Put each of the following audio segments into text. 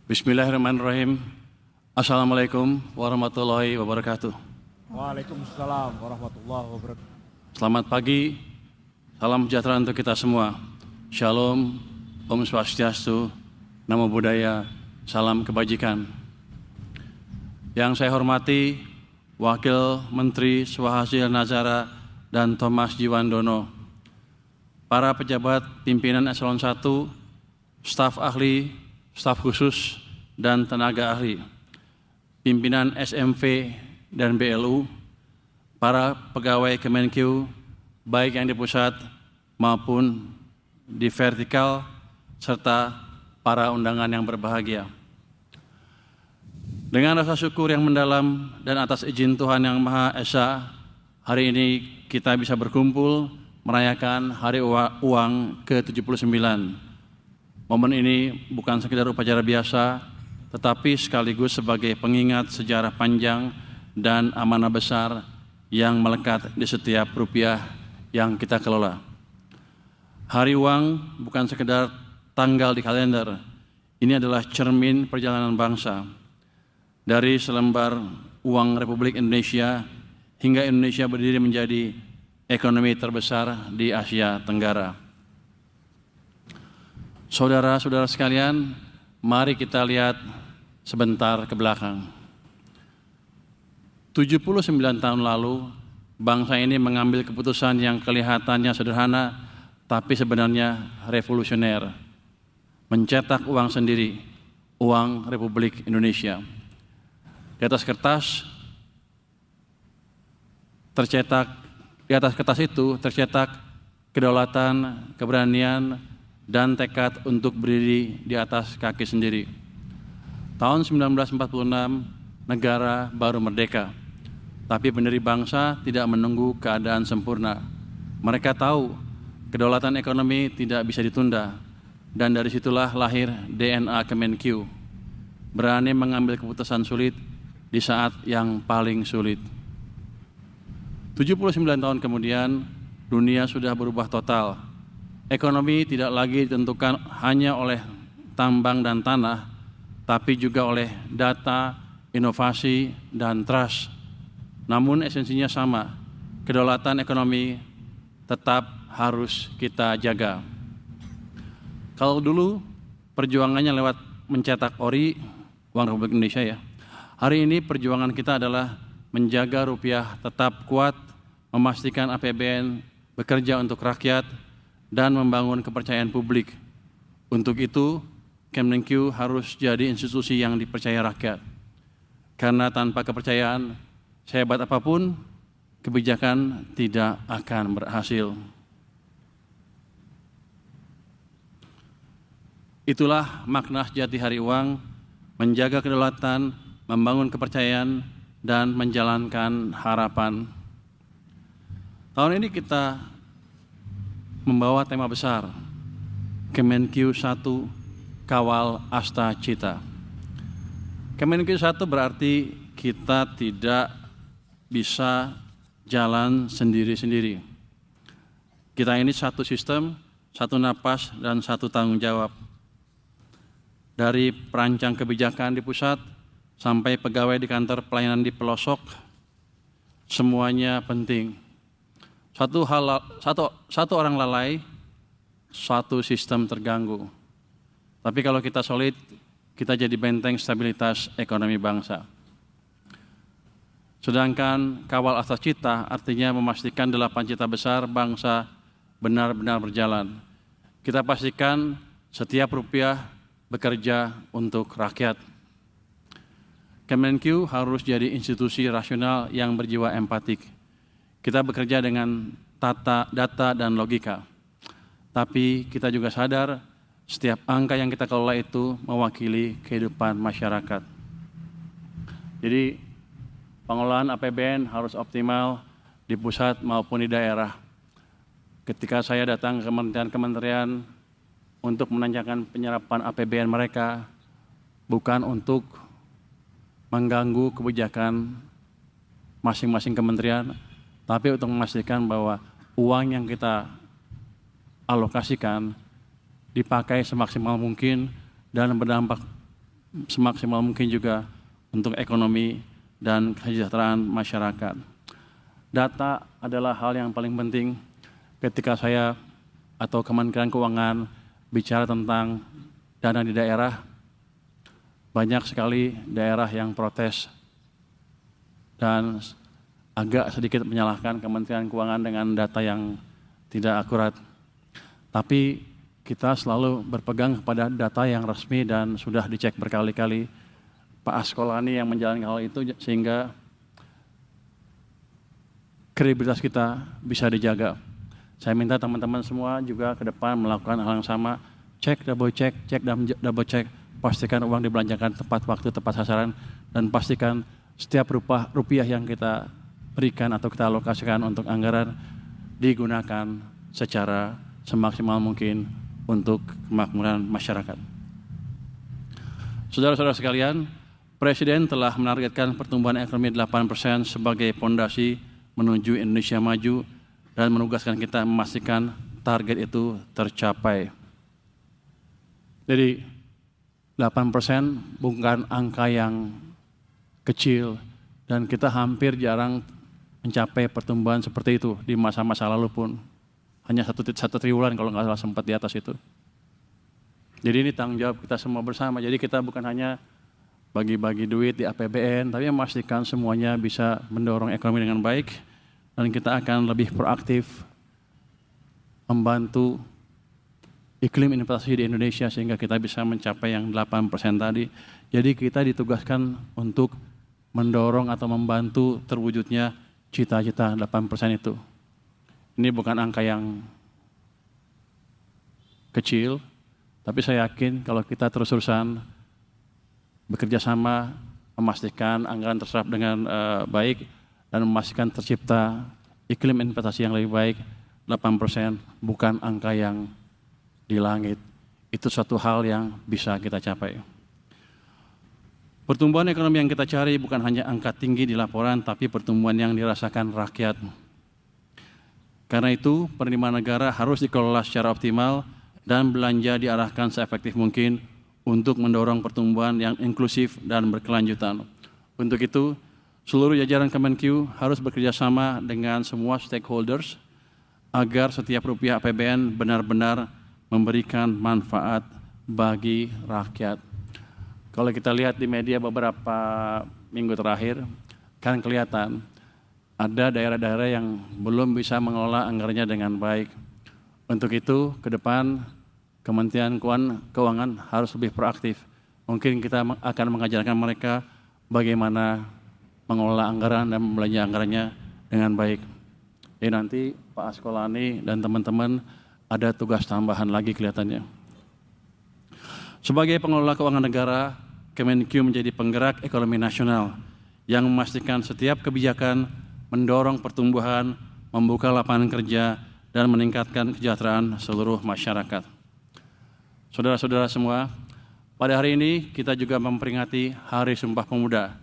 Bismillahirrahmanirrahim. Assalamualaikum warahmatullahi wabarakatuh. Waalaikumsalam warahmatullahi wabarakatuh. Selamat pagi, salam sejahtera untuk kita semua. Shalom, Om Swastiastu, Namo Buddhaya, salam kebajikan. Yang saya hormati Wakil Menteri Swahasil Nazara dan Thomas Jiwandono, para pejabat pimpinan Eselon 1, staf ahli, staf khusus, dan tenaga ahli, pimpinan SMV dan BLU, para pegawai Kemenkyu, baik yang di pusat maupun di vertikal, serta para undangan yang berbahagia. Dengan rasa syukur yang mendalam dan atas izin Tuhan Yang Maha Esa, hari ini kita bisa berkumpul merayakan Hari Uang ke-79. Momen ini bukan sekedar upacara biasa, tetapi sekaligus sebagai pengingat sejarah panjang dan amanah besar yang melekat di setiap rupiah yang kita kelola. Hari Uang bukan sekedar tanggal di kalender, ini adalah cermin perjalanan bangsa. Dari selembar uang Republik Indonesia hingga Indonesia berdiri menjadi ekonomi terbesar di Asia Tenggara. Saudara-saudara sekalian, mari kita lihat sebentar ke belakang. 79 tahun lalu, bangsa ini mengambil keputusan yang kelihatannya sederhana, tapi sebenarnya revolusioner. Mencetak uang sendiri, uang Republik Indonesia. Di atas kertas itu tercetak kedaulatan, keberanian, dan tekad untuk berdiri di atas kaki sendiri. Tahun 1946, negara baru merdeka. Tapi pendiri bangsa tidak menunggu keadaan sempurna. Mereka tahu kedaulatan ekonomi tidak bisa ditunda. Dan dari situlah lahir DNA Kemenkyu. Berani mengambil keputusan sulit di saat yang paling sulit. 79 tahun kemudian, dunia sudah berubah total. Ekonomi tidak lagi ditentukan hanya oleh tambang dan tanah, tapi juga oleh data, inovasi, dan trust. Namun esensinya sama, kedaulatan ekonomi tetap harus kita jaga. Kalau dulu perjuangannya lewat mencetak ori, uang Republik Indonesia ya. Hari ini perjuangan kita adalah menjaga rupiah tetap kuat, memastikan APBN bekerja untuk rakyat, dan membangun kepercayaan publik. Untuk itu, Kemenkyu harus jadi institusi yang dipercaya rakyat. Karena tanpa kepercayaan, sehebat apapun, kebijakan tidak akan berhasil. Itulah makna sejati Hari Uang, menjaga kedaulatan, membangun kepercayaan, dan menjalankan harapan. Tahun ini kita membawa tema besar, Kemenkyu 1, Kawal Asta Cita. Kemenkyu 1 berarti kita tidak bisa jalan sendiri-sendiri. Kita ini satu sistem, satu napas, dan satu tanggung jawab. Dari perancang kebijakan di pusat sampai pegawai di kantor pelayanan di pelosok, semuanya penting. Satu orang lalai, satu sistem terganggu. Tapi kalau kita solid, kita jadi benteng stabilitas ekonomi bangsa. Sedangkan kawal asta cita artinya memastikan 8 cita besar bangsa benar-benar berjalan. Kita pastikan setiap rupiah bekerja untuk rakyat. Kemenkyu harus jadi institusi rasional yang berjiwa empatik. Kita bekerja dengan data dan logika. Tapi kita juga sadar setiap angka yang kita kelola itu mewakili kehidupan masyarakat. Jadi pengelolaan APBN harus optimal di pusat maupun di daerah. Ketika saya datang ke kementerian-kementerian untuk menanyakan penyerapan APBN mereka, bukan untuk mengganggu kebijakan masing-masing kementerian, tapi untuk memastikan bahwa uang yang kita alokasikan dipakai semaksimal mungkin dan berdampak semaksimal mungkin juga untuk ekonomi dan kesejahteraan masyarakat. Data adalah hal yang paling penting ketika saya atau Kementerian Keuangan bicara tentang dana di daerah. Banyak sekali daerah yang protes dan agak sedikit menyalahkan Kementerian Keuangan dengan data yang tidak akurat. Tapi kita selalu berpegang kepada data yang resmi dan sudah dicek berkali-kali Pak Askolani yang menjalankan hal itu, sehingga kredibilitas kita bisa dijaga. Saya minta teman-teman semua juga ke depan melakukan hal yang sama, cek, double check, pastikan uang dibelanjakan tepat waktu, tepat sasaran, dan pastikan setiap rupiah yang kita berikan atau kita alokasikan untuk anggaran digunakan secara semaksimal mungkin untuk kemakmuran masyarakat. Saudara-saudara sekalian, Presiden telah menargetkan pertumbuhan ekonomi 8% sebagai pondasi menuju Indonesia maju dan menugaskan kita memastikan target itu tercapai. Jadi 8% bukan angka yang kecil dan kita hampir jarang mencapai pertumbuhan seperti itu di masa-masa lalu pun. Hanya 1 triliunan kalau nggak salah sempat di atas itu. Jadi ini tanggung jawab kita semua bersama. Jadi kita bukan hanya bagi-bagi duit di APBN, tapi memastikan semuanya bisa mendorong ekonomi dengan baik dan kita akan lebih proaktif membantu iklim investasi di Indonesia sehingga kita bisa mencapai yang 8% tadi. Jadi kita ditugaskan untuk mendorong atau membantu terwujudnya cita-cita 8% itu. Ini bukan angka yang kecil, tapi saya yakin kalau kita terus-terusan bekerja sama memastikan anggaran terserap dengan baik dan memastikan tercipta iklim investasi yang lebih baik, 8% bukan angka yang di langit. Itu suatu hal yang bisa kita capai. Pertumbuhan ekonomi yang kita cari bukan hanya angka tinggi di laporan, tapi pertumbuhan yang dirasakan rakyat. Karena itu, penerimaan negara harus dikelola secara optimal dan belanja diarahkan seefektif mungkin untuk mendorong pertumbuhan yang inklusif dan berkelanjutan. Untuk itu, seluruh jajaran Kemenq harus bekerja sama dengan semua stakeholders agar setiap rupiah APBN benar-benar memberikan manfaat bagi rakyat. Kalau kita lihat di media beberapa minggu terakhir, kan kelihatan ada daerah-daerah yang belum bisa mengelola anggarannya dengan baik. Untuk itu, ke depan Kementerian Keuangan harus lebih proaktif. Mungkin kita akan mengajarkan mereka bagaimana mengelola anggaran dan membelanja anggarannya dengan baik. Jadi nanti Pak Askolani dan teman-teman ada tugas tambahan lagi kelihatannya. Sebagai pengelola keuangan negara, Kemenq menjadi penggerak ekonomi nasional yang memastikan setiap kebijakan mendorong pertumbuhan, membuka lapangan kerja, dan meningkatkan kesejahteraan seluruh masyarakat. Saudara-saudara semua, pada hari ini kita juga memperingati Hari Sumpah Pemuda.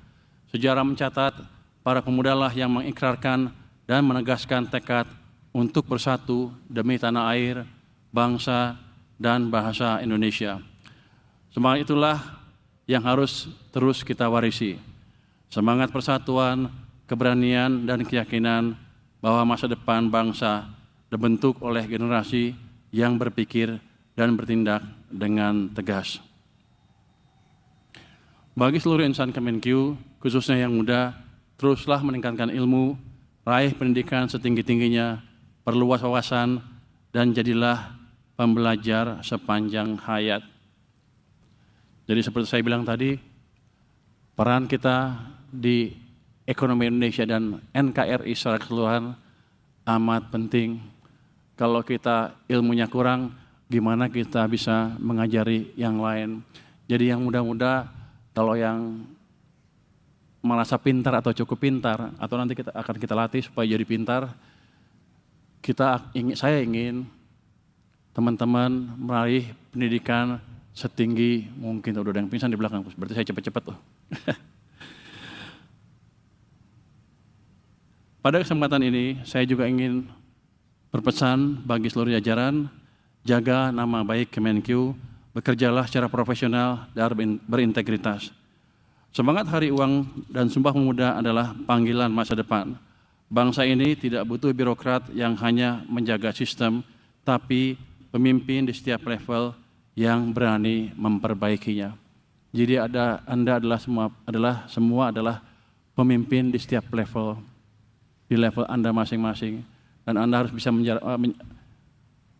Sejarah mencatat para pemudalah yang mengikrarkan dan menegaskan tekad untuk bersatu demi tanah air, bangsa, dan bahasa Indonesia. Semangat itulah yang harus terus kita warisi. Semangat persatuan, keberanian, dan keyakinan bahwa masa depan bangsa dibentuk oleh generasi yang berpikir dan bertindak dengan tegas. Bagi seluruh insan Kemenq, khususnya yang muda, teruslah meningkatkan ilmu, raih pendidikan setinggi-tingginya, perluas wawasan, dan jadilah pembelajar sepanjang hayat. Jadi seperti saya bilang tadi, peran kita di ekonomi Indonesia dan NKRI secara keseluruhan amat penting. Kalau kita ilmunya kurang, gimana kita bisa mengajari yang lain. Jadi yang muda-muda, kalau yang merasa pintar atau cukup pintar, atau nanti akan kita latih supaya jadi pintar, saya ingin teman-teman meraih pendidikan setinggi mungkin. Udah ada yang pingsan di belakang, berarti saya cepat-cepat tuh. Pada kesempatan ini, saya juga ingin berpesan bagi seluruh jajaran, jaga nama baik Kemenq, bekerjalah secara profesional dan berintegritas. Semangat Hari Uang dan Sumpah Pemuda adalah panggilan masa depan. Bangsa ini tidak butuh birokrat yang hanya menjaga sistem, tapi pemimpin di setiap level yang berani memperbaikinya. Jadi Anda semua adalah pemimpin di setiap level, di level Anda masing-masing. Dan Anda harus bisa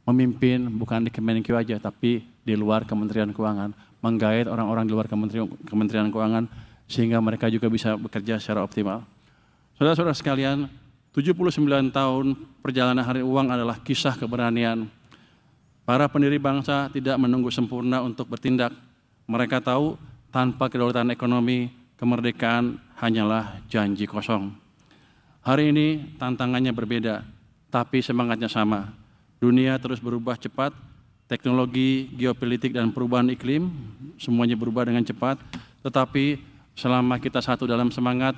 memimpin bukan di Kemenq aja, tapi di luar Kementerian Keuangan, menggait orang-orang di luar Kementerian Keuangan sehingga mereka juga bisa bekerja secara optimal. Saudara-saudara sekalian, 79 tahun perjalanan Hari Uang adalah kisah keberanian. Para pendiri bangsa tidak menunggu sempurna untuk bertindak. Mereka tahu tanpa kedaulatan ekonomi, kemerdekaan hanyalah janji kosong. Hari ini tantangannya berbeda, tapi semangatnya sama. Dunia terus berubah cepat, teknologi, geopolitik, dan perubahan iklim, semuanya berubah dengan cepat. Tetapi selama kita satu dalam semangat,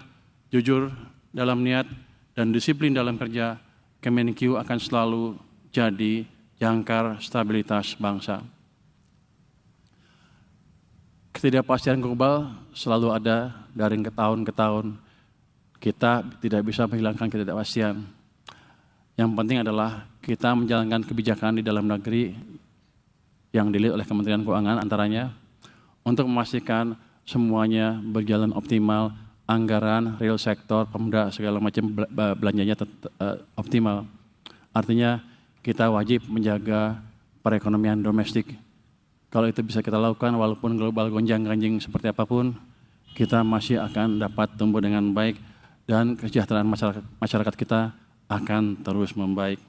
jujur dalam niat, dan disiplin dalam kerja, Kemenq akan selalu jadi jangkar stabilitas bangsa. Ketidakpastian global selalu ada dari tahun ke tahun. Kita tidak bisa menghilangkan ketidakpastian. Yang penting adalah kita menjalankan kebijakan di dalam negeri yang dilihat oleh Kementerian Keuangan antaranya untuk memastikan semuanya berjalan optimal, anggaran, real sektor, pemda, segala macam belanjanya optimal. Artinya kita wajib menjaga perekonomian domestik. Kalau itu bisa kita lakukan walaupun global gonjang-ganjing seperti apapun, kita masih akan dapat tumbuh dengan baik dan kesejahteraan masyarakat kita akan terus membaik.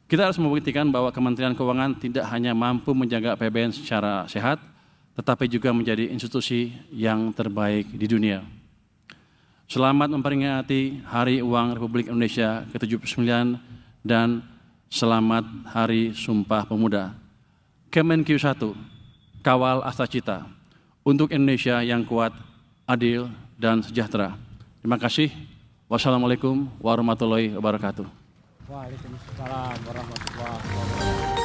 Kita harus membuktikan bahwa Kementerian Keuangan tidak hanya mampu menjaga APBN secara sehat, tetapi juga menjadi institusi yang terbaik di dunia. Selamat memperingati Hari Uang Republik Indonesia ke-79 dan selamat Hari Sumpah Pemuda. Kemenq 1, kawal asa cita untuk Indonesia yang kuat, adil, dan sejahtera. Terima kasih. Wassalamualaikum warahmatullahi wabarakatuh. Waalaikumsalam warahmatullahi wabarakatuh.